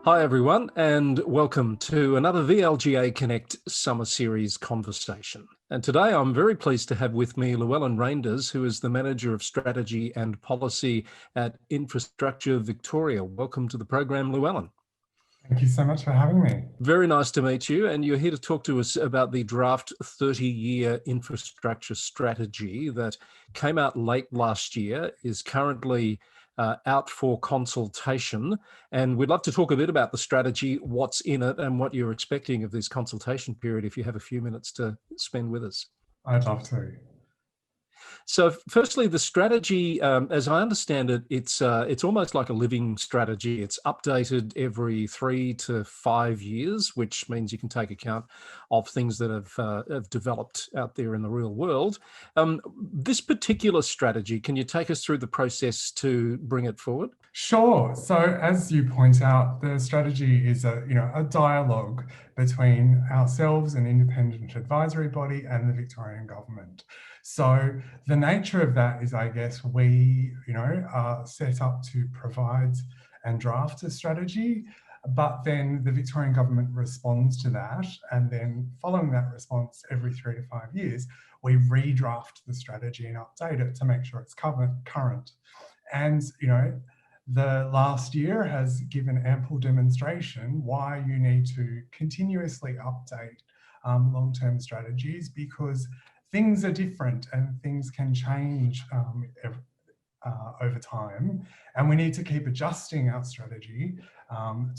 Hi everyone, and welcome to another VLGA Connect Summer Series conversation. And today I'm very pleased to have with me Llewellyn Reynders, who is the Manager of Strategy and Policy at Infrastructure Victoria. Welcome to the program, Llewellyn. Thank you so much for having me. Very nice to meet you, and you're here to talk to us about the draft 30-year infrastructure strategy that came out late last year, is currently out for consultation, and we'd love to talk a bit about the strategy, what's in it, and what you're expecting of this consultation period if you have a few minutes to spend with us. I'd love to. So firstly, the strategy, as I understand it, it's almost like a living strategy. It's updated every 3 to 5 years, which means you can take account of things that have developed out there in the real world. This particular strategy, can you take us through the process to bring it forward? Sure. So as you point out, the strategy is a dialogue between ourselves, an independent advisory body, and the Victorian government. So the nature of that is, I guess, we are set up to provide and draft a strategy, but then the Victorian government responds to that, and then following that response every 3 to 5 years, we redraft the strategy and update it to make sure it's current. And the last year has given ample demonstration why you need to continuously update long-term strategies, because things are different and things can change over time, and we need to keep adjusting our strategy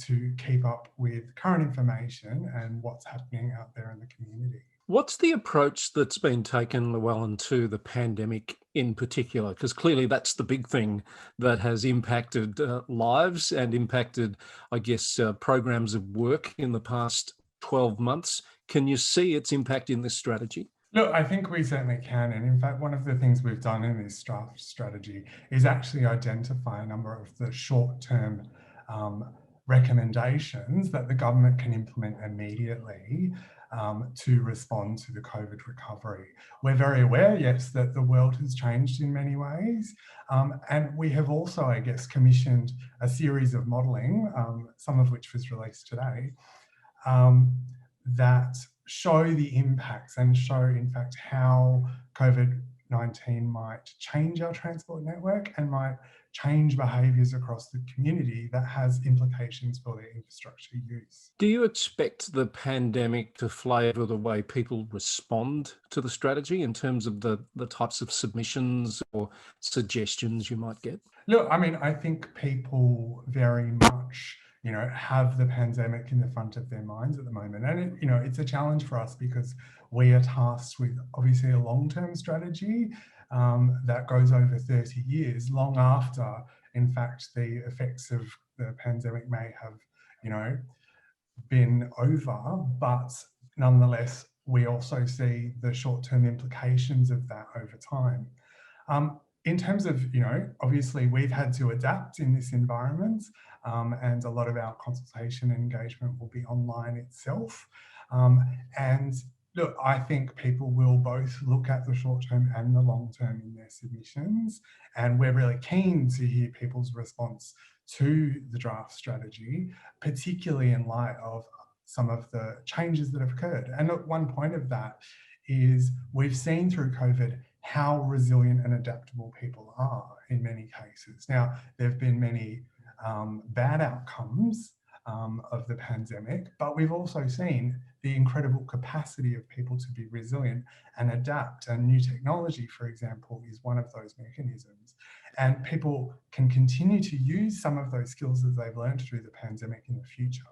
to keep up with current information and what's happening out there in the community. What's the approach that's been taken, Llewellyn, to the pandemic in particular? Because clearly that's the big thing that has impacted lives and impacted, I guess, programs of work in the past 12 months. Can you see its impact in this strategy? Look, I think we certainly can. And in fact, one of the things we've done in this draft strategy is actually identify a number of the short-term recommendations that the government can implement immediately to respond to the COVID recovery. We're very aware, yes, that the world has changed in many ways. And we have also, I guess, commissioned a series of modelling, some of which was released today, that show the impacts and show, in fact, how COVID-19 might change our transport network and might change behaviours across the community that has implications for their infrastructure use. Do you expect the pandemic to flavour the way people respond to the strategy in terms of the types of submissions or suggestions you might get? Look, I mean, I think people very much have the pandemic in the front of their minds at the moment. And it's a challenge for us because we are tasked with obviously a long-term strategy that goes over 30 years, long after, in fact, the effects of the pandemic may have, been over. But nonetheless, we also see the short-term implications of that over time. In terms of, obviously we've had to adapt in this environment, and a lot of our consultation and engagement will be online itself. And look, I think people will both look at the short term and the long term in their submissions. And we're really keen to hear people's response to the draft strategy, particularly in light of some of the changes that have occurred. And look, one point of that is we've seen through COVID how resilient and adaptable people are in many cases. Now, there have been many bad outcomes of the pandemic, but we've also seen the incredible capacity of people to be resilient and adapt. And new technology, for example, is one of those mechanisms. And people can continue to use some of those skills that they've learned through the pandemic in the future.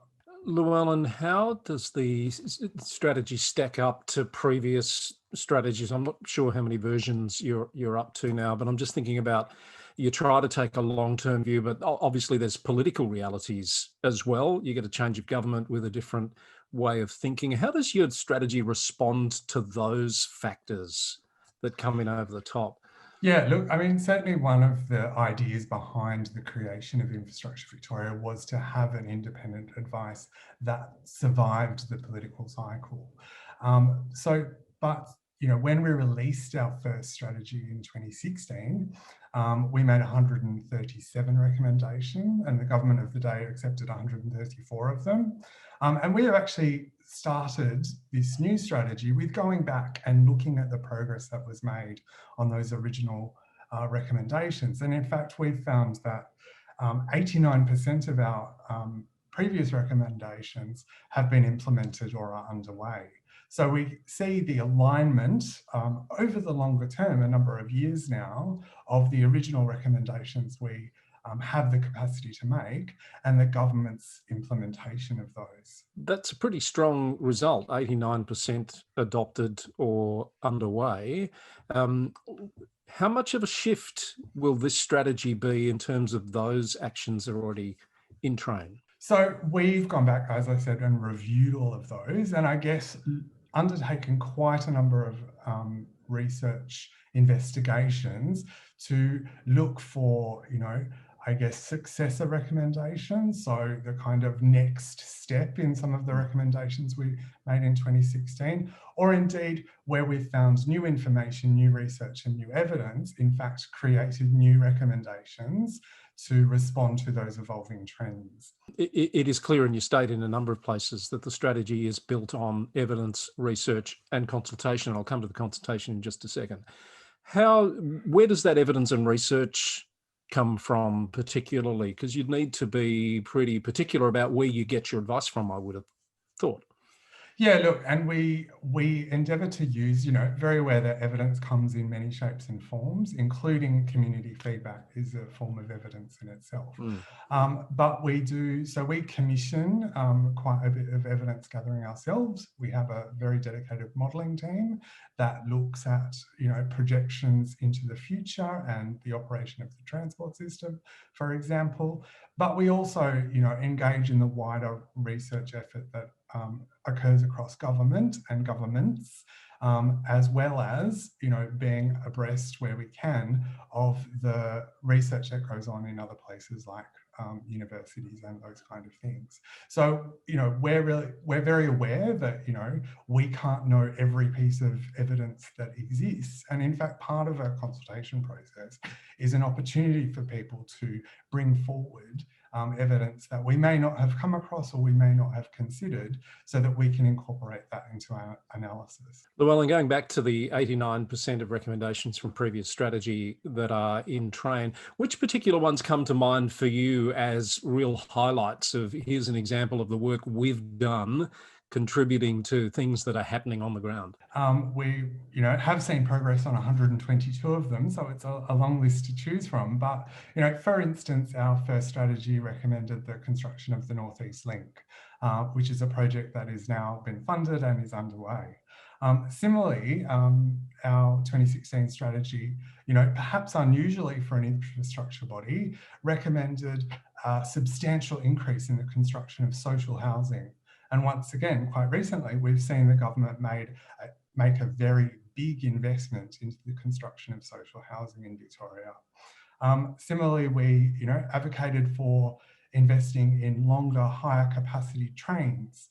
Llewellyn, how does the strategy stack up to previous strategies? I'm not sure how many versions you're up to now, but I'm just thinking about, you try to take a long-term view, but obviously there's political realities as well. You get a change of government with a different way of thinking. How does your strategy respond to those factors that come in over the top? Yeah, look, I mean, certainly one of the ideas behind the creation of Infrastructure Victoria was to have an independent advice that survived the political cycle. But when we released our first strategy in 2016, We made 137 recommendations, and the government of the day accepted 134 of them. And we have actually started this new strategy with going back and looking at the progress that was made on those original recommendations. And in fact, we've found that 89% of our previous recommendations have been implemented or are underway. So we see the alignment over the longer term, a number of years now, of the original recommendations we have the capacity to make and the government's implementation of those. That's a pretty strong result, 89% adopted or underway. How much of a shift will this strategy be in terms of those actions that are already in train? So we've gone back, as I said, and reviewed all of those, and I guess undertaken quite a number of research investigations to look for, I guess, successor recommendations. So the kind of next step in some of the recommendations we made in 2016, or indeed where we've found new information, new research and new evidence, in fact, created new recommendations to respond to those evolving trends. It is clear, and you state in a number of places, that the strategy is built on evidence, research and consultation. I'll come to the consultation in just a second. Where does that evidence and research come from particularly? Because you'd need to be pretty particular about where you get your advice from, I would have thought. Yeah, look, and we endeavour to use, very aware that evidence comes in many shapes and forms, including community feedback is a form of evidence in itself. But we commission quite a bit of evidence gathering ourselves. We have a very dedicated modelling team that looks at, projections into the future and the operation of the transport system, for example. But we also, engage in the wider research effort that occurs across government and governments, as well as, being abreast where we can of the research that goes on in other places like universities and those kind of things. So, we're very aware that, we can't know every piece of evidence that exists. And in fact, part of our consultation process is an opportunity for people to bring forward evidence that we may not have come across or we may not have considered, so that we can incorporate that into our analysis. Llewellyn, going back to the 89% of recommendations from previous strategy that are in train, which particular ones come to mind for you as real highlights of, here's an example of the work we've done contributing to things that are happening on the ground? We, have seen progress on 122 of them, so it's a long list to choose from. But, for instance, our first strategy recommended the construction of the North East Link, which is a project that has now been funded and is underway. Similarly, our 2016 strategy, perhaps unusually for an infrastructure body, recommended a substantial increase in the construction of social housing. And once again, quite recently, we've seen the government make a very big investment into the construction of social housing in Victoria. Similarly, we advocated for investing in longer, higher capacity trains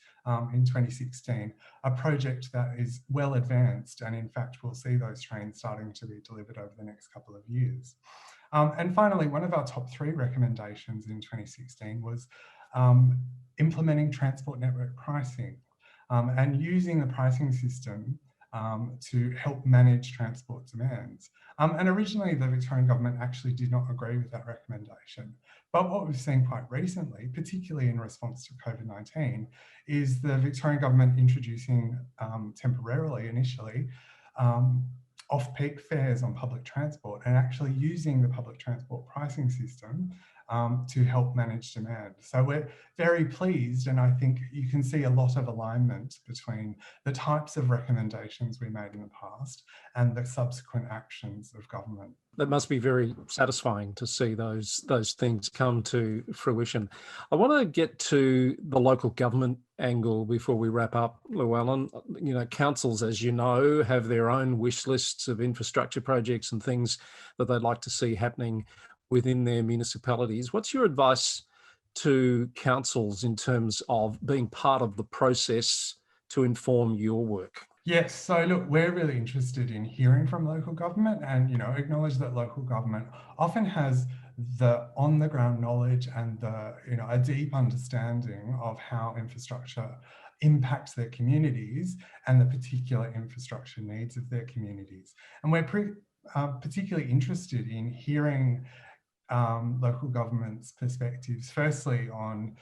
in 2016, a project that is well advanced, and in fact, we'll see those trains starting to be delivered over the next couple of years. And finally, one of our top 3 recommendations in 2016 was implementing transport network pricing and using the pricing system to help manage transport demands. And originally, the Victorian government actually did not agree with that recommendation. But what we've seen quite recently, particularly in response to COVID-19, is the Victorian government introducing temporarily, initially, off-peak fares on public transport and actually using the public transport pricing system to help manage demand. So we're very pleased, and I think you can see a lot of alignment between the types of recommendations we made in the past and the subsequent actions of government. That must be very satisfying to see those things come to fruition. I want to get to the local government angle before we wrap up, Llewellyn. Councils, as you know, have their own wish lists of infrastructure projects and things that they'd like to see happening within their municipalities. What's your advice to councils in terms of being part of the process to inform your work? Yes, so look, we're really interested in hearing from local government and, acknowledge that local government often has the on the ground knowledge and a deep understanding of how infrastructure impacts their communities and the particular infrastructure needs of their communities. And we're particularly interested in hearing local government's perspectives, firstly on,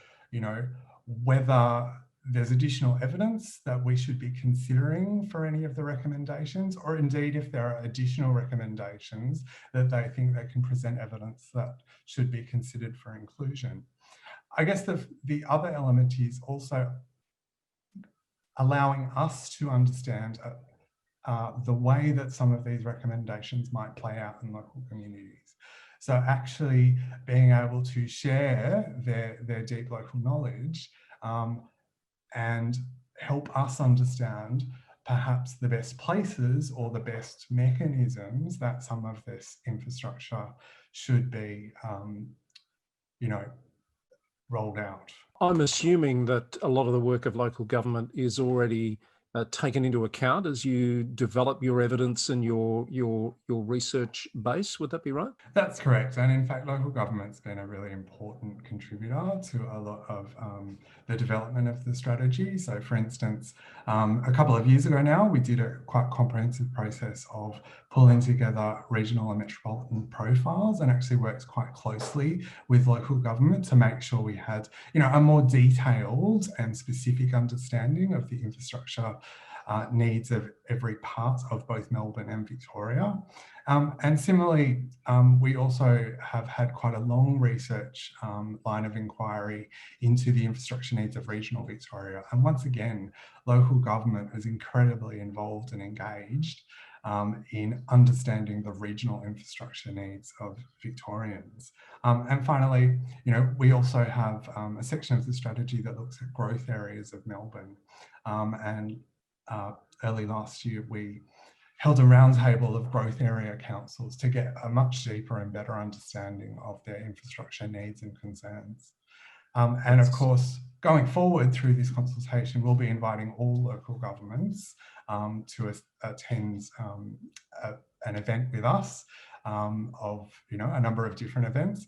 whether there's additional evidence that we should be considering for any of the recommendations, or indeed if there are additional recommendations that they think they can present evidence that should be considered for inclusion. I guess the other element is also allowing us to understand the way that some of these recommendations might play out in local communities. So actually being able to share their deep local knowledge and help us understand perhaps the best places or the best mechanisms that some of this infrastructure should be, rolled out. I'm assuming that a lot of the work of local government is already taken into account as you develop your evidence and your research base. Would that be right? That's correct. And in fact, local government's been a really important contributor to a lot of the development of the strategy. So for instance, a couple of years ago now, we did a quite comprehensive process of pulling together regional and metropolitan profiles, and actually works quite closely with local government to make sure we had, a more detailed and specific understanding of the infrastructure needs of every part of both Melbourne and Victoria. And similarly, we also have had quite a long research line of inquiry into the infrastructure needs of regional Victoria. And once again, local government is incredibly involved and engaged in understanding the regional infrastructure needs of Victorians. And finally, we also have a section of the strategy that looks at growth areas of Melbourne. Early last year, we held a roundtable of growth area councils to get a much deeper and better understanding of their infrastructure needs and concerns. And of course, going forward through this consultation, we'll be inviting all local governments to attend an event with us of, a number of different events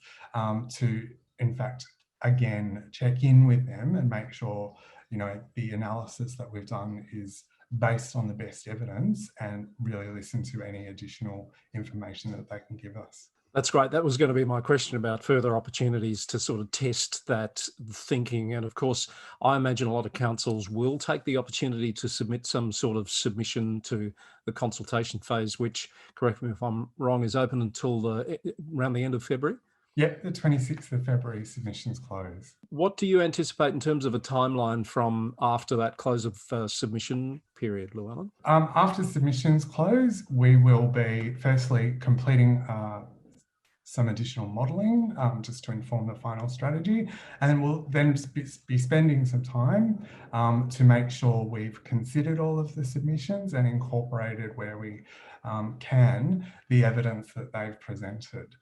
to, in fact, again, check in with them and make sure, the analysis that we've done is based on the best evidence, and really listen to any additional information that they can give us. That's great. That was going to be my question about further opportunities to sort of test that thinking. And of course, I imagine a lot of councils will take the opportunity to submit some sort of submission to the consultation phase, which, correct me if I'm wrong, is open until around the end of February. Yep, the 26th of February submissions close. What do you anticipate in terms of a timeline from after that close of submission period, Llewellyn? After submissions close, we will be firstly completing some additional modelling just to inform the final strategy, and then we'll then be spending some time to make sure we've considered all of the submissions and incorporated where we can the evidence that they've presented.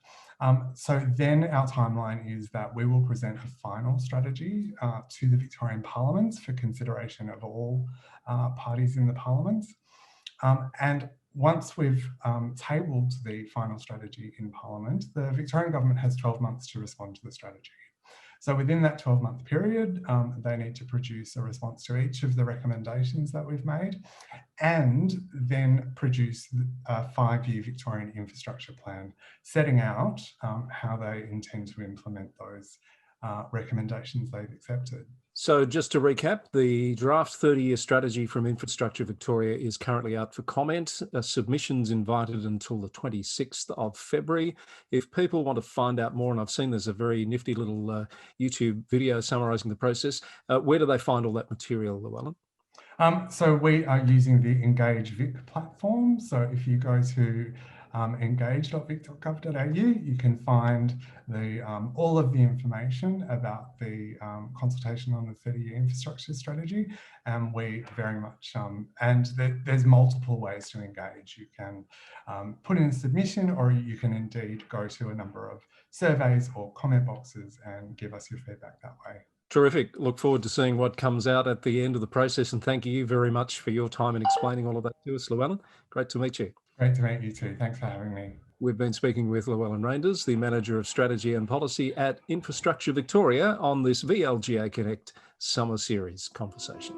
So then our timeline is that we will present a final strategy to the Victorian Parliament for consideration of all parties in the Parliament. And once we've tabled the final strategy in Parliament, the Victorian Government has 12 months to respond to the strategy. So within that 12-month period, they need to produce a response to each of the recommendations that we've made, and then produce a 5-year Victorian infrastructure plan, setting out how they intend to implement those recommendations they've accepted. So just to recap, the draft 30-year strategy from Infrastructure Victoria is currently out for comment. Submissions invited until the 26th of February. If people want to find out more, and I've seen there's a very nifty little YouTube video summarising the process, where do they find all that material, Llewellyn? So we are using the Engage Vic platform. So if you go to engage.vic.gov.au, you can find all of the information about the consultation on the 30-year infrastructure strategy. And we very much, there's multiple ways to engage. You can put in a submission, or you can indeed go to a number of surveys or comment boxes and give us your feedback that way. Terrific. Look forward to seeing what comes out at the end of the process. And thank you very much for your time in explaining all of that to us, Llewellyn. Great to meet you. Great to meet you too. Thanks for having me. We've been speaking with Llewellyn Reynders, the Manager of Strategy and Policy at Infrastructure Victoria, on this VLGA Connect Summer Series conversation.